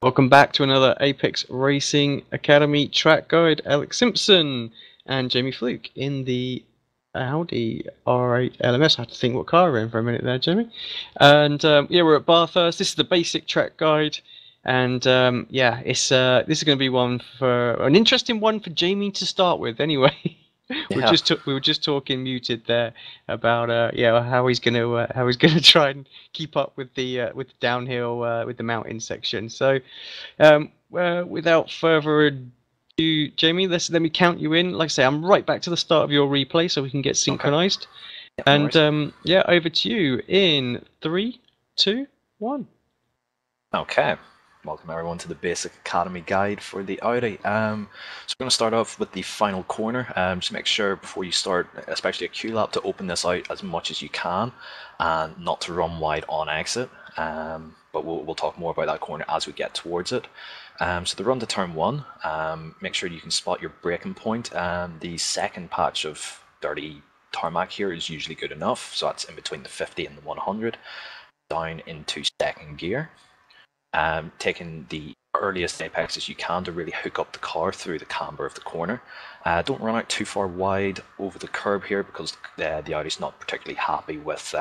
Welcome back to another Apex Racing Academy track guide. Alex Simpson and Jamie Fluke in the Audi R8 LMS. I had to think what car we're in for a minute there, Jamie. And yeah, we're at Bathurst. This is the basic track guide, and yeah, it's this is going to be one for an interesting one for Jamie to start with. Anyway, we were just talking muted there about yeah, how he's gonna try and keep up with the downhill with the mountain section. So without further ado, Jamie, let me count you in. Like I say, I'm right back to the start of your replay so we can get synchronized. Okay. And no yeah, over to you in 3, 2, 1. Okay. Welcome everyone to the Basic Academy guide for the Audi. So we're going to start off with the final corner. Just make sure before you start, especially a Q lap, to open this out as much as you can and not to run wide on exit. But we'll talk more about that corner as we get towards it. So the run to turn 1, make sure you can spot your braking point. The second patch of dirty tarmac here is usually good enough, so that's in between the 50 and the 100, down into second gear. Taking the earliest apexes you can to really hook up the car through the camber of the corner. Don't run out too far wide over the curb here, because the Audi's not particularly happy with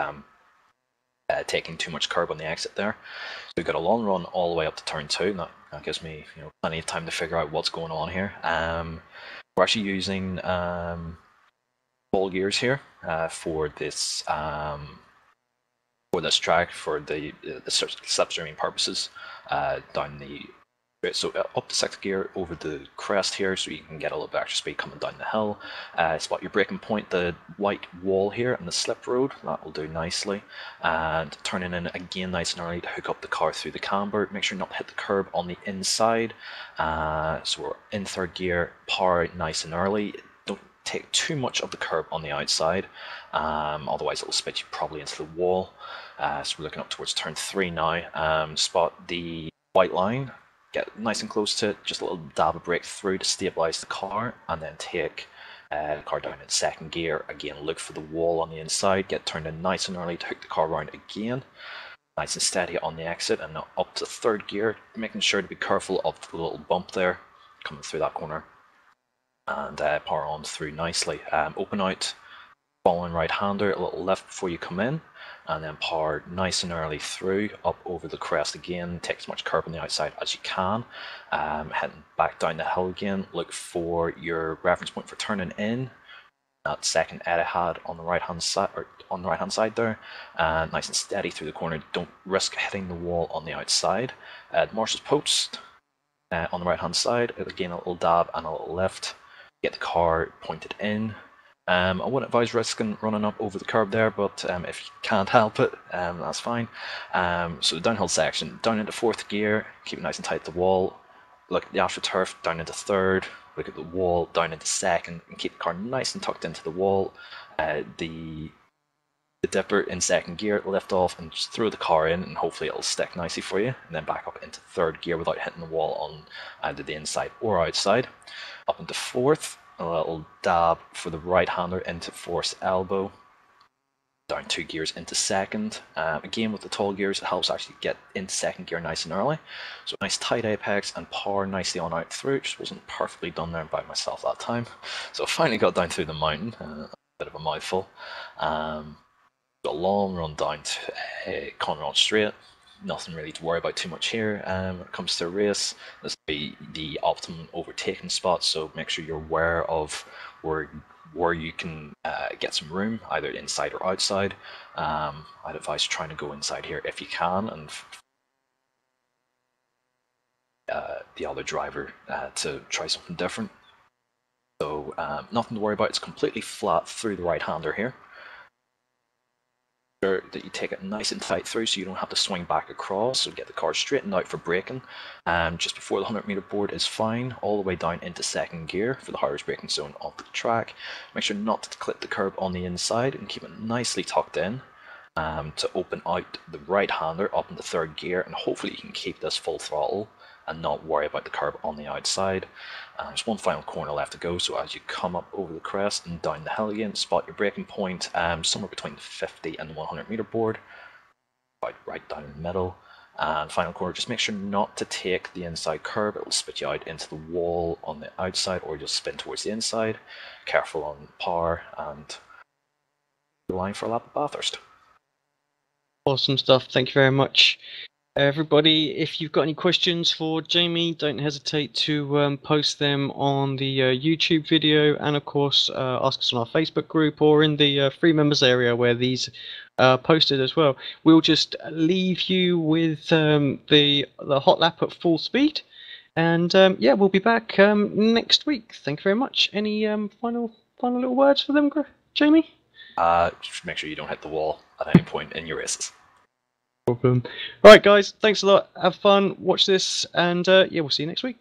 taking too much curb on the exit there. So we've got a long run all the way up to turn 2, and that gives me plenty of time to figure out what's going on here. We're actually using ball gears here for this track for the slipstreaming purposes down the so up to 6th gear over the crest here, so you can get a little bit extra speed coming down the hill. Spot your braking point, the white wall here and the slip road, that will do nicely, and turning in again nice and early to hook up the car through the camber. Make sure not to hit the curb on the inside. So we're in 3rd gear, power nice and early. Don't take too much of the curb on the outside, otherwise it will spit you probably into the wall. So we're looking up towards turn 3 now. Spot the white line, get nice and close to it, just a little dab of brake through to stabilize the car, and then take the car down in 2nd gear. Again, look for the wall on the inside, get turned in nice and early to hook the car around again, nice and steady on the exit, and now up to 3rd gear, making sure to be careful of the little bump there coming through that corner, and power on through nicely. Open out, following right-hander, a little left before you come in, and then power nice and early through, up over the crest again, take as much curb on the outside as you can. Heading back down the hill again, look for your reference point for turning in, that second Etihad on the right-hand side, there, and nice and steady through the corner. Don't risk hitting the wall on the outside. The marshal's post on the right-hand side, again a little dab and a little lift, get the car pointed in. I wouldn't advise risking running up over the curb there, but if you can't help it, that's fine. So the downhill section, down into 4th gear, keep it nice and tight to the wall. Look at the AstroTurf, down into 3rd, look at the wall, down into 2nd, and keep the car nice and tucked into the wall. The dipper in 2nd gear, lift off and just throw the car in, and hopefully it'll stick nicely for you, and then back up into 3rd gear without hitting the wall on either the inside or outside. Up into 4th, a little dab for the right-hander into force elbow, down 2 gears into 2nd. Again, with the tall gears, it helps actually get into 2nd gear nice and early. So nice tight apex and power nicely on out through. Just wasn't perfectly done there by myself that time. So I finally got down through the mountain, a bit of a mouthful. Got a long run down to Conrod Straight. Nothing really to worry about too much here. When it comes to a race, this will be the optimum overtaking spot, so make sure you're aware of where you can get some room, either inside or outside. I'd advise trying to go inside here if you can, and the other driver to try something different. So nothing to worry about, it's completely flat through the right-hander here. That you take it nice and tight through so you don't have to swing back across, so get the car straightened out for braking. Just before the 100-meter board is fine, all the way down into 2nd gear for the hardest braking zone of the track. Make sure not to clip the curb on the inside and keep it nicely tucked in to open out the right-hander up into 3rd gear, and hopefully you can keep this full throttle and not worry about the curb on the outside. There's one final corner left to go, so as you come up over the crest and down the hill again, spot your braking point somewhere between the 50 and the 100-meter board, right down in the middle. And final corner, just make sure not to take the inside curb. It will spit you out into the wall on the outside, or you'll spin towards the inside. Careful on power, and line for a lap at Bathurst. Awesome stuff. Thank you very much, everybody. If you've got any questions for Jamie, don't hesitate to post them on the YouTube video, and of course ask us on our Facebook group or in the free members area where these are posted as well. We'll just leave you with the hot lap at full speed, and yeah, we'll be back next week. Thank you very much. Any final little words for them, Jamie? Just make sure you don't hit the wall at any point in your races. Problem. All right, guys. Thanks a lot. Have fun. Watch this, and yeah, we'll see you next week.